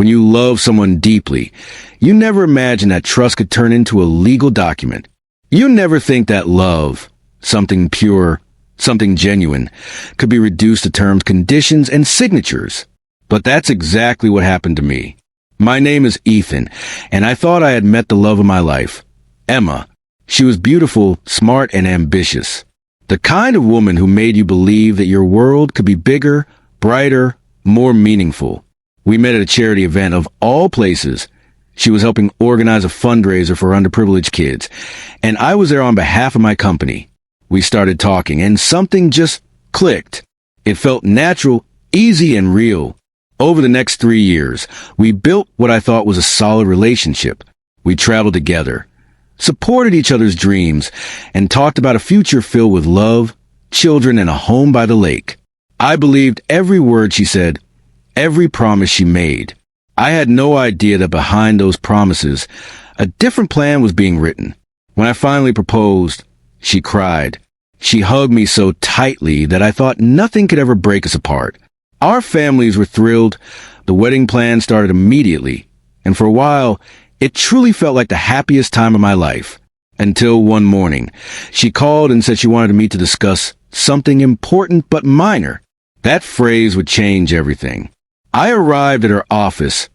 When you love someone deeply, you never imagine that trust could turn into a legal document. You never think that love, something pure, something genuine, could be reduced to terms, conditions, and signatures. But that's exactly what happened to me. My name is Ethan, and I thought I had met the love of my life, Emma. She was beautiful, smart, and ambitious. The kind of woman who made you believe that your world could be bigger, brighter, more meaningful. We met at a charity event of all places. She was helping organize a fundraiser for underprivileged kids, and I was there on behalf of my company. We started talking, and something just clicked. It felt natural, easy, and real. Over the next 3 years, we built what I thought was a solid relationship. We traveled together, supported each other's dreams, and talked about a future filled with love, children, and a home by the lake. I believed every word she said, every promise she made. I had no idea that behind those promises, a different plan was being written. When I finally proposed, she cried. She hugged me so tightly that I thought nothing could ever break us apart. Our families were thrilled. The wedding plan started immediately, and for a while, it truly felt like the happiest time of my life. Until one morning, she called and said she wanted to meet to discuss something important but minor. That phrase would change everything. I arrived at her office.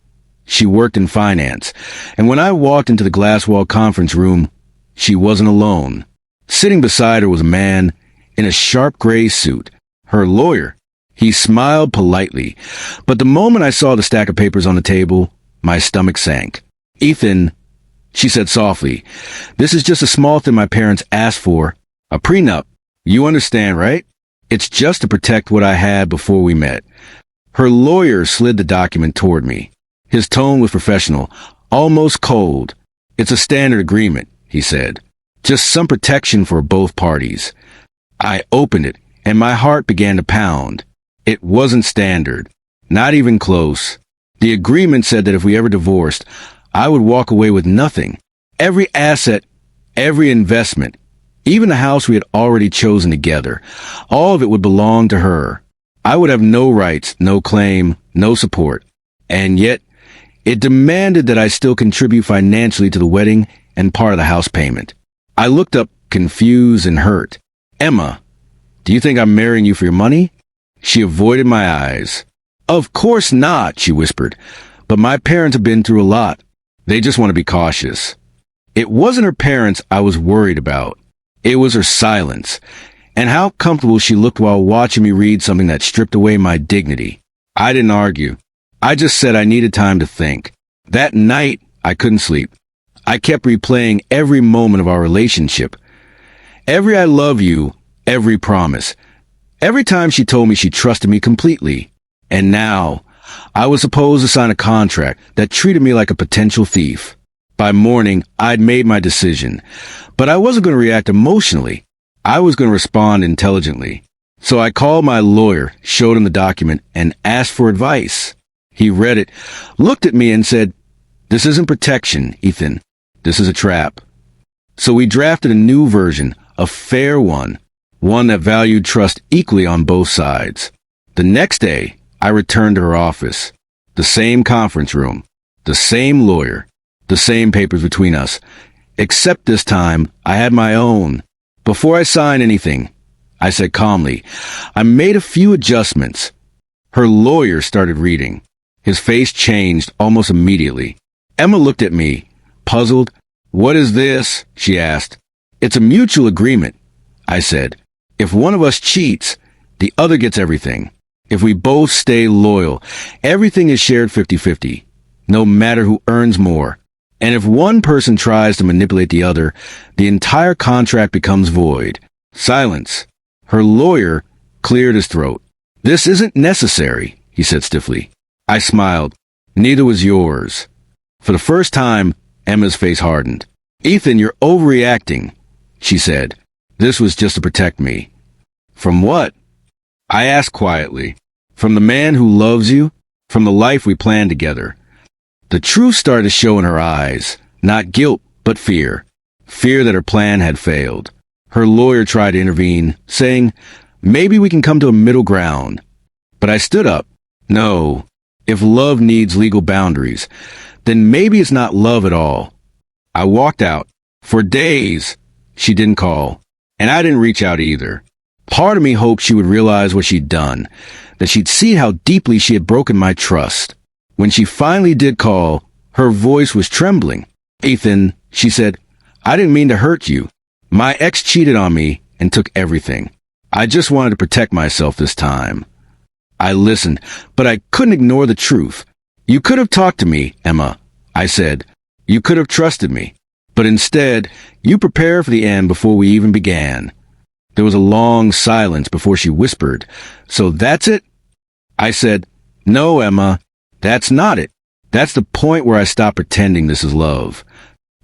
She worked in finance, and when I walked into the glass-wall conference room, she wasn't alone. Sitting beside her was a man in a sharp gray suit, her lawyer. He smiled politely, but the moment I saw the stack of papers on the table, my stomach sank. "Ethan," she said softly, "this is just a small thing my parents asked for, a prenup. You understand, right? It's just to protect what I had before we met." Her lawyer slid the document toward me. His tone was professional, almost cold. "It's a standard agreement," he said. "Just some protection for both parties." I opened it, and my heart began to pound. It wasn't standard. Not even close. The agreement said that if we ever divorced, I would walk away with nothing. Every asset, every investment, even the house we had already chosen together, all of it would belong to her. I would have no rights, no claim, no support. And yet, it demanded that I still contribute financially to the wedding and part of the house payment. I looked up, confused and hurt. "Emma, do you think I'm marrying you for your money?" She avoided my eyes. "Of course not," she whispered. "But my parents have been through a lot. They just want to be cautious." It wasn't her parents I was worried about. It was her silence, and how comfortable she looked while watching me read something that stripped away my dignity. I didn't argue. I just said I needed time to think. That night, I couldn't sleep. I kept replaying every moment of our relationship. Every "I love you," every promise. Every time she told me she trusted me completely. And now, I was supposed to sign a contract that treated me like a potential thief. By morning, I'd made my decision. But I wasn't going to react emotionally. I was going to respond intelligently. So I called my lawyer, showed him the document, and asked for advice. He read it, looked at me, and said, "This isn't protection, Ethan. This is a trap." So we drafted a new version, a fair one that valued trust equally on both sides. The next day, I returned to her office. The same conference room, the same lawyer, the same papers between us, except this time I had my own. Before I signed anything, I said calmly, "I made a few adjustments." Her lawyer started reading. His face changed almost immediately. Emma looked at me, puzzled. "What is this?" she asked. "It's a mutual agreement," I said. "If one of us cheats, the other gets everything. If we both stay loyal, everything is shared 50-50, no matter who earns more. And if one person tries to manipulate the other, the entire contract becomes void." Silence. Her lawyer cleared his throat. "This isn't necessary," he said stiffly. I smiled. "Neither was yours." For the first time, Emma's face hardened. "Ethan, you're overreacting," she said. "This was just to protect me." "From what?" I asked quietly. "From the man who loves you, from the life we planned together." The truth started to show in her eyes, not guilt, but fear. Fear that her plan had failed. Her lawyer tried to intervene, saying, "Maybe we can come to a middle ground." But I stood up. "No, If love needs legal boundaries, then maybe it's not love at all. I walked out. For days, she didn't call, and I didn't reach out either. Part of me hoped she would realize what she'd done, that she'd see how deeply she had broken my trust. When she finally did call, her voice was trembling. "Ethan," she said, "I didn't mean to hurt you. My ex cheated on me and took everything. I just wanted to protect myself this time." I listened, but I couldn't ignore the truth. "You could have talked to me, Emma," I said. "You could have trusted me. But instead, you prepared for the end before we even began." There was a long silence before she whispered, "So that's it?" I said, "No, Emma, that's not it. That's the point where I stopped pretending this is love."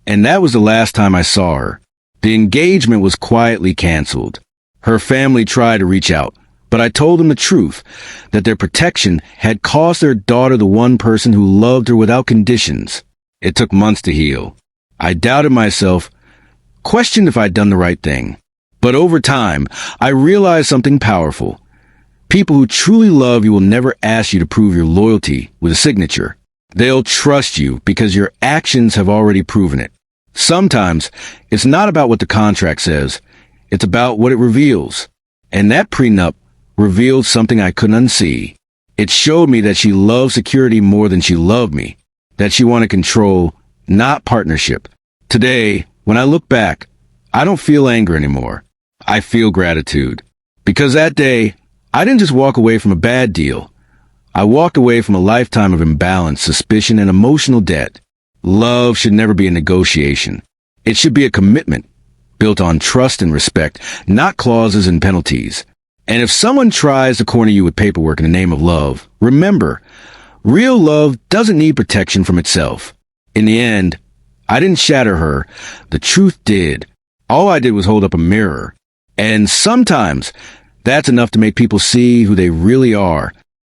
And that was the last time I saw her. The engagement was quietly canceled. Her family tried to reach out, but I told them the truth, that their protection had cost their daughter the one person who loved her without conditions. It took months to heal. I doubted myself, questioned if I'd done the right thing. But over time, I realized something powerful. People who truly love you will never ask you to prove your loyalty with a signature. They'll trust you because your actions have already proven it. Sometimes, it's not about what the contract says. It's about what it reveals. And that prenup revealed something I couldn't unsee. It showed me that she loved security more than she loved me, that she wanted control, not partnership. Today, when I look back, I don't feel anger anymore. I feel gratitude. Because that day, I didn't just walk away from a bad deal. I walked away from a lifetime of imbalance, suspicion, and emotional debt. Love should never be a negotiation. It should be a commitment, built on trust and respect, not clauses and penalties. And if someone tries to corner you with paperwork in the name of love, remember, real love doesn't need protection from itself. In the end, I didn't shatter her. The truth did. All I did was hold up a mirror. And sometimes, that's enough to make people see who they really are,